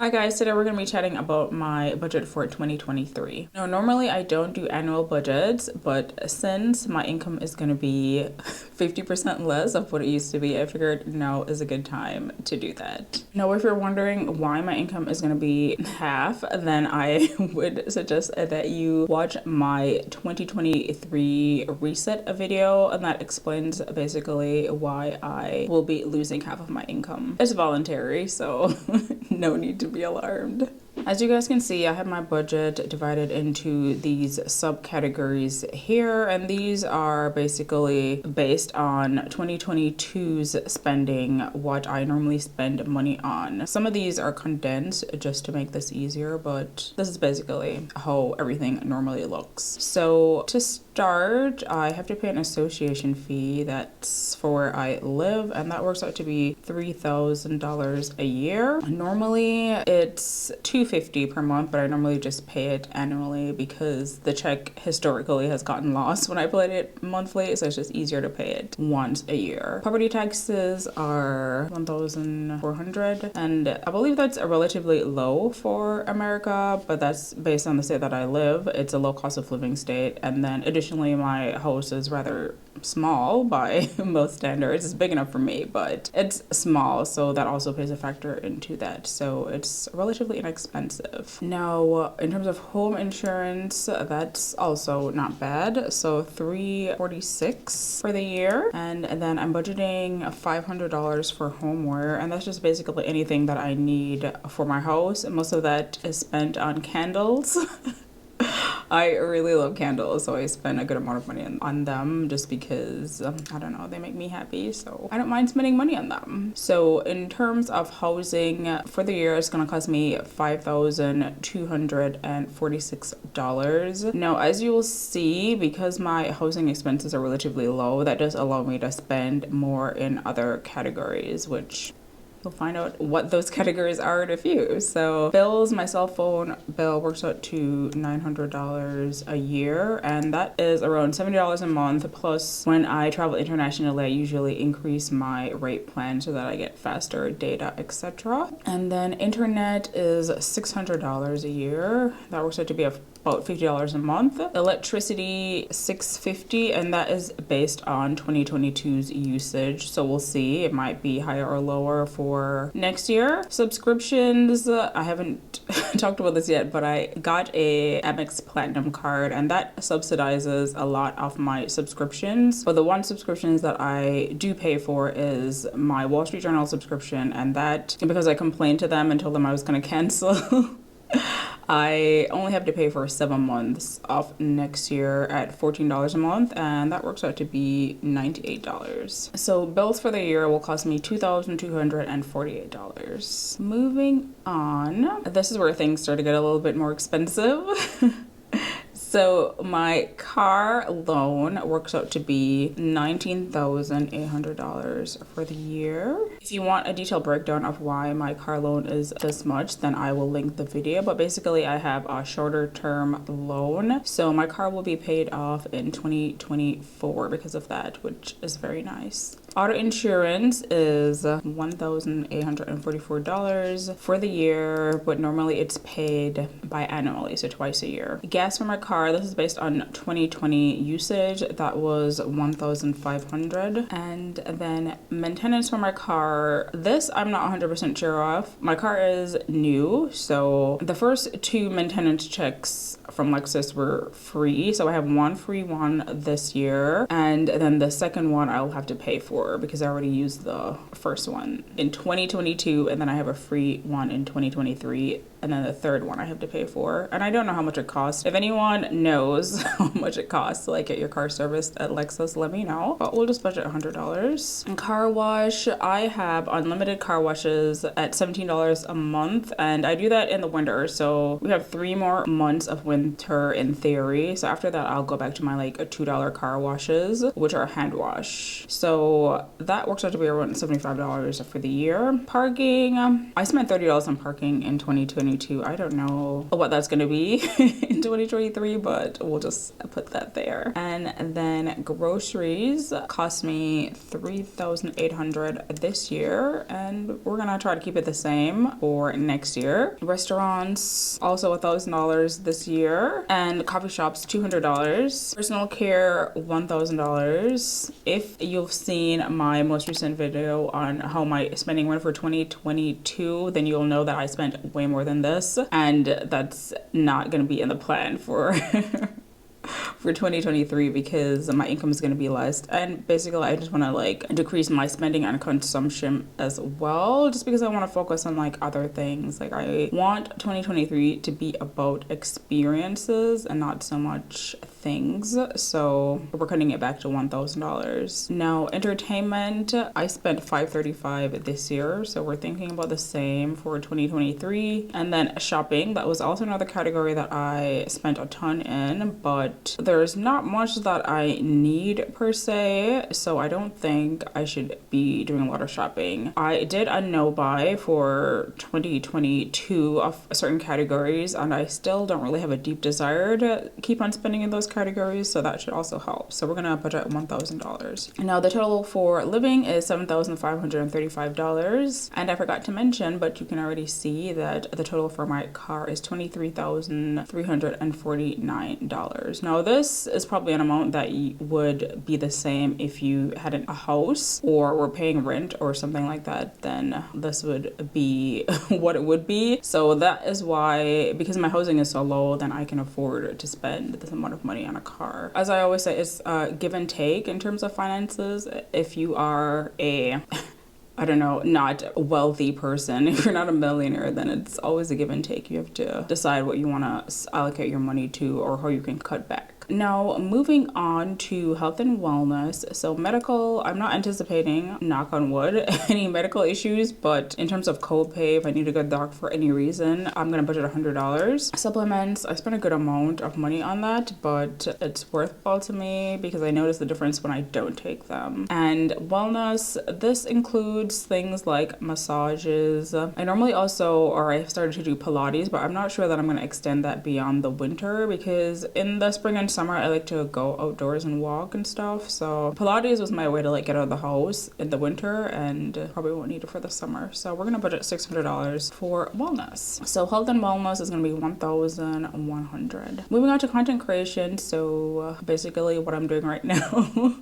Hi guys, today we're going to be chatting about my budget for 2023. Now, normally I don't do annual budgets, but since my income is going to be 50% less of what it used to be, I figured now is a good time to do that. Now, if you're wondering why my income is going to be half, then I would suggest that you watch my 2023 reset video, and that explains basically why I will be losing half of my income. It's voluntary, so no need to be alarmed. As you guys can see, I have my budget divided into these subcategories here, and these are basically based on 2022's spending, what I normally spend money on. Some of these are condensed just to make this easier, but this is basically how everything normally looks. So to start, I have to pay an association fee that's for where I live, and that works out to be $3,000 a year. Normally it's $250 per month, but I normally just pay it annually because the check historically has gotten lost when I paid it monthly, so it's just easier to pay it once a year. Property taxes are $1,400, and I believe that's a relatively low for America, but that's based on the state that I live. It's a low cost of living state, and then additionally my house is rather small by most standards. It's big enough for me, but it's small, so that also plays a factor into that. So it's relatively inexpensive. Now, in terms of home insurance, that's also not bad. So $346 for the year, and then I'm budgeting $500 for homeware, and that's just basically anything that I need for my house. Most of that is spent on candles. I really love candles, so I spend a good amount of money on them just because, I don't know, they make me happy, so I don't mind spending money on them. So in terms of housing, for the year, it's going to cost me $5,246. Now, as you will see, because my housing expenses are relatively low, that does allow me to spend more in other categories, which you'll find out what those categories are in a few. So bills, my cell phone bill works out to $900 a year, and that is around $70 a month. Plus, when I travel internationally, I usually increase my rate plan so that I get faster data, etc. And then internet is $600 a year. That works out to be about $50 a month. Electricity $650, and that is based on 2022's usage, so we'll see, it might be higher or lower for next year. Subscriptions, I haven't talked about this yet, but I got a Amex Platinum card, and that subsidizes a lot of my subscriptions. But the one subscriptions that I do pay for is my Wall Street Journal subscription, and that, because I complained to them and told them I was going to cancel, I only have to pay for 7 months of next year at $14 a month, and that works out to be $98. So bills for the year will cost me $2,248. Moving on, this is where things start to get a little bit more expensive. So my car loan works out to be $19,800 for the year. If you want a detailed breakdown of why my car loan is this much, then I will link the video. But basically, I have a shorter term loan, so my car will be paid off in 2024 because of that, which is very nice. Auto insurance is $1,844 for the year, but normally it's paid biannually, so twice a year. Gas for my car, this is based on 2020 usage, that was $1,500. And then maintenance for my car, this I'm not 100% sure of. My car is new, so the first 2 maintenance checks from Lexus were free, so I have one free one this year, and then the second one I'll have to pay for because I already used the first one in 2022, and then I have a free one in 2023, and then the third one I have to pay for, and I don't know how much it costs. If anyone knows how much it costs to get your car serviced at Lexus, let me know, but we'll just budget $100. And car wash, I have unlimited car washes at $17 a month, and I do that in the winter, so we have 3 more months of winter in theory. So after that, I'll go back to my $2 car washes, which are hand wash. So that works out to be around $75 for the year. Parking, I spent $30 on parking in 2022. I don't know what that's going to be in 2023, but we'll just put that there. And then groceries cost me $3,800 this year, and we're gonna try to keep it the same for next year. Restaurants also $1,000 this year, and coffee shops $200. Personal care $1,000. If you've seen my most recent video on how my spending went for 2022, then you'll know that I spent way more than this, and that's not gonna be in the plan for for 2023 because my income is going to be less, and basically I just want to like decrease my spending and consumption as well, just because I want to focus on like other things. Like I want 2023 to be about experiences and not so much things, so we're cutting it back to $1,000. Now entertainment, I spent $535 this year, so we're thinking about the same for 2023. And then shopping, that was also another category that I spent a ton in, but there's not much that I need per se, so I don't think I should be doing a lot of shopping. I did a no buy for 2022 of certain categories, and I still don't really have a deep desire to keep on spending in those categories, so that should also help. So we're gonna budget $1,000. Now the total for living is $7,535, and I forgot to mention, but you can already see that the total for my car is $23,349. Now this is probably an amount that would be the same if you had a house or were paying rent or something like that, then this would be what it would be. So that is why, because my housing is so low, then I can afford to spend this amount of money on a car. As I always say, it's give and take in terms of finances. If you are a I don't know, not a wealthy person, if you're not a millionaire, then it's always a give and take. You have to decide what you want to allocate your money to or how you can cut back. Now, moving on to health and wellness. So medical, I'm not anticipating, knock on wood, any medical issues, but in terms of copay, if I need to go to the doctor for any reason, I'm gonna budget $100. Supplements, I spend a good amount of money on that, but it's worthwhile to me because I notice the difference when I don't take them. And wellness, this includes things like massages. I normally I've started to do Pilates, but I'm not sure that I'm gonna extend that beyond the winter, because in the spring and summer I like to go outdoors and walk and stuff, so Pilates was my way to like get out of the house in the winter, and probably won't need it for the summer. So we're gonna budget $600 for wellness. So health and wellness is gonna be $1,100. Moving on to content creation, so basically what I'm doing right now.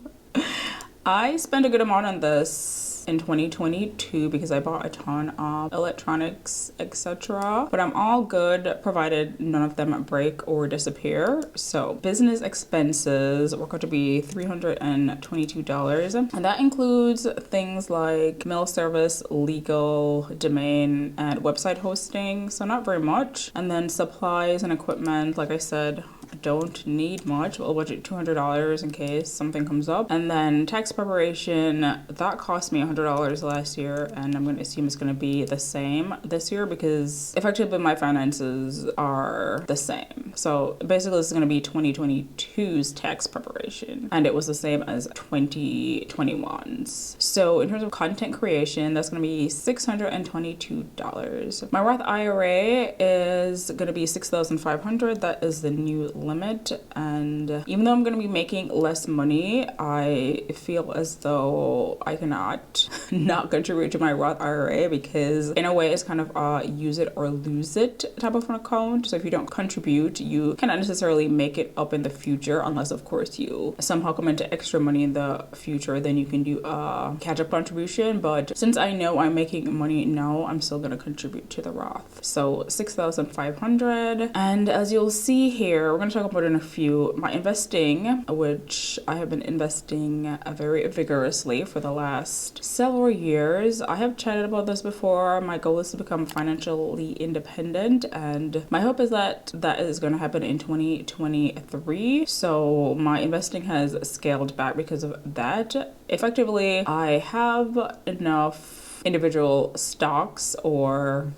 I spent a good amount on this in 2022 because I bought a ton of electronics, etc. But I'm all good provided none of them break or disappear. So business expenses work out to be $322, and that includes things like mail service, legal, domain, and website hosting. So not very much. And then supplies and equipment, like I said, I don't need much. I'll budget $200 in case something comes up. And then tax preparation, that cost me $100 last year, and I'm going to assume it's going to be the same this year because effectively my finances are the same. So basically this is going to be 2022's tax preparation, and it was the same as 2021's. So in terms of content creation, that's going to be $622. My Roth IRA is going to be $6,500. That is the new limit, and even though I'm going to be making less money, I feel as though I cannot not contribute to my Roth IRA, because in a way it's kind of a use it or lose it type of an account. So if you don't contribute, you cannot necessarily make it up in the future, unless of course you somehow come into extra money in the future, then you can do a catch-up contribution. But since I know I'm making money now, I'm still going to contribute to the Roth. So $6,500. And as you'll see here, we're going to talk about in a few, my investing, which I have been investing very vigorously for the last several years. I have chatted about this before. My goal is to become financially independent, and my hope is that that is going to happen in 2023. So my investing has scaled back because of that. Effectively, I have enough individual stocks or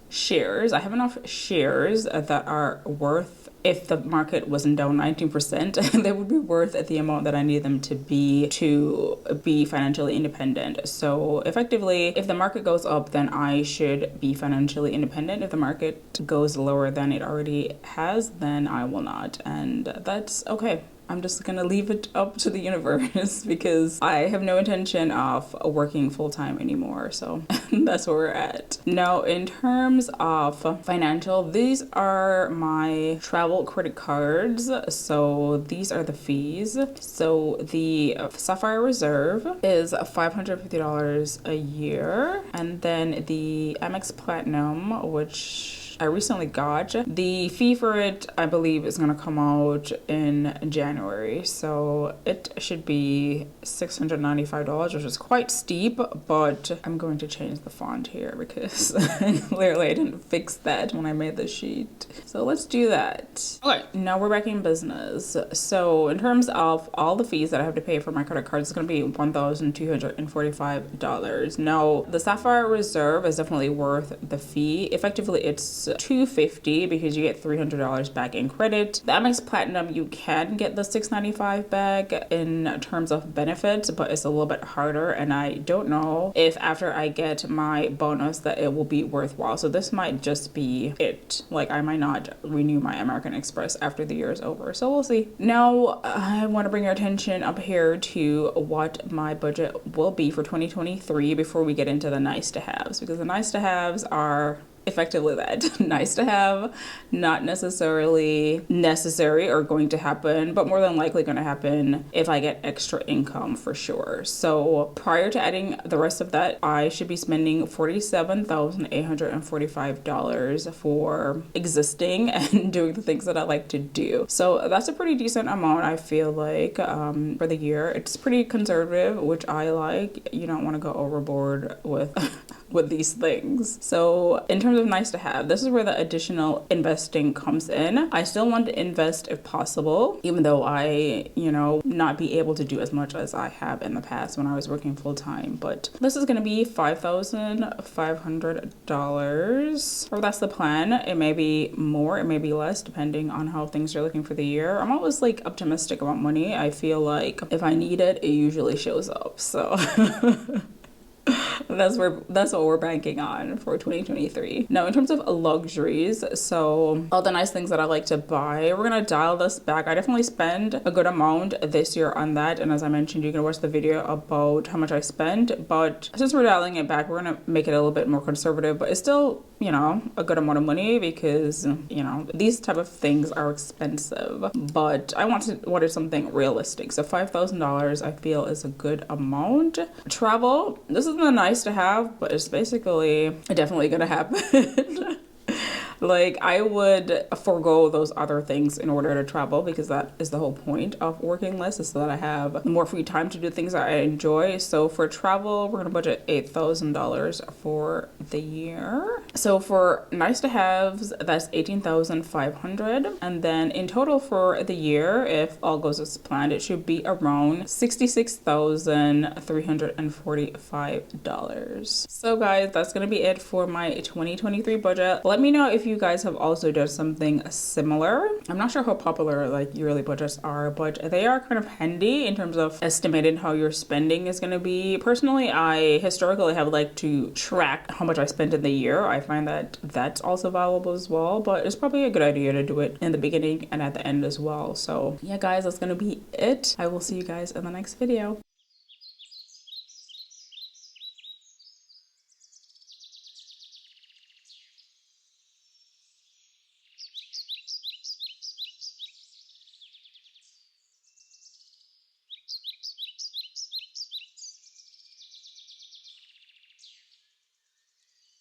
shares. I have enough shares that are worth if the market wasn't down 19%, they would be worth the amount that I need them to be financially independent. So effectively, if the market goes up, then I should be financially independent. If the market goes lower than it already has, then I will not. And that's okay. I'm just gonna leave it up to the universe because I have no intention of working full-time anymore. So that's where we're at. Now, in terms of financial, these are my travel credit cards. So these are the fees. So the Sapphire Reserve is $550 a year. And then the Amex Platinum, which I recently got, the fee for it, I believe, is going to come out in January. So it should be $695, which is quite steep, but I'm going to change the font here because clearly I didn't fix that when I made the sheet. So let's do that. Okay, now we're back in business. So in terms of all the fees that I have to pay for my credit cards, it's going to be $1,245. Now, the Sapphire Reserve is definitely worth the fee. Effectively, it's $250 because you get $300 back in credit. The Amex Platinum, you can get the $695 back in terms of benefits, but it's a little bit harder, and I don't know if after I get my bonus that it will be worthwhile. So this might just be it. Like, I might not renew my American Express after the year is over. So we'll see. Now, I want to bring your attention up here to what my budget will be for 2023 before we get into the nice to haves, because the nice to haves are effectively that nice to have, not necessarily necessary or going to happen, but more than likely going to happen if I get extra income for sure. So prior to adding the rest of that, I should be spending $47,845 for existing and doing the things that I like to do. So that's a pretty decent amount, I feel like, for the year. It's pretty conservative, which I like. You don't want to go overboard with with these things. So in terms of nice to have, this is where the additional investing comes in. I still want to invest if possible, even though I, not be able to do as much as I have in the past when I was working full time. But this is going to be $5,500, or that's the plan. It may be more, it may be less, depending on how things are looking for the year. I'm always like optimistic about money. I feel like if I need it, it usually shows up. So that's what we're banking on for 2023. Now, in terms of luxuries, so all the nice things that I like to buy, we're gonna dial this back. I definitely spend a good amount this year on that, and as I mentioned, you can watch the video about how much I spent. But since we're dialing it back, we're gonna make it a little bit more conservative, but it's still, a good amount of money because, these type of things are expensive. But I wanted something realistic. So $5,000 I feel is a good amount. Travel, this isn't a nice to have, but it's basically definitely gonna happen. Like, I would forego those other things in order to travel, because that is the whole point of working less, is so that I have more free time to do things that I enjoy. So for travel, we're gonna budget $8,000 for the year. So for nice to haves, that's $18,500, and then in total for the year, if all goes as planned, it should be around $66,345. So guys, that's gonna be it for my 2023 budget. Let me know if you guys have also done something similar. I'm not sure how popular like yearly budgets are, but they are kind of handy in terms of estimating how your spending is going to be. Personally, I historically have liked to track how much I spent in the year. I find that that's also valuable as well, but it's probably a good idea to do it in the beginning and at the end as well. So yeah, guys, that's going to be it. I will see you guys in the next video.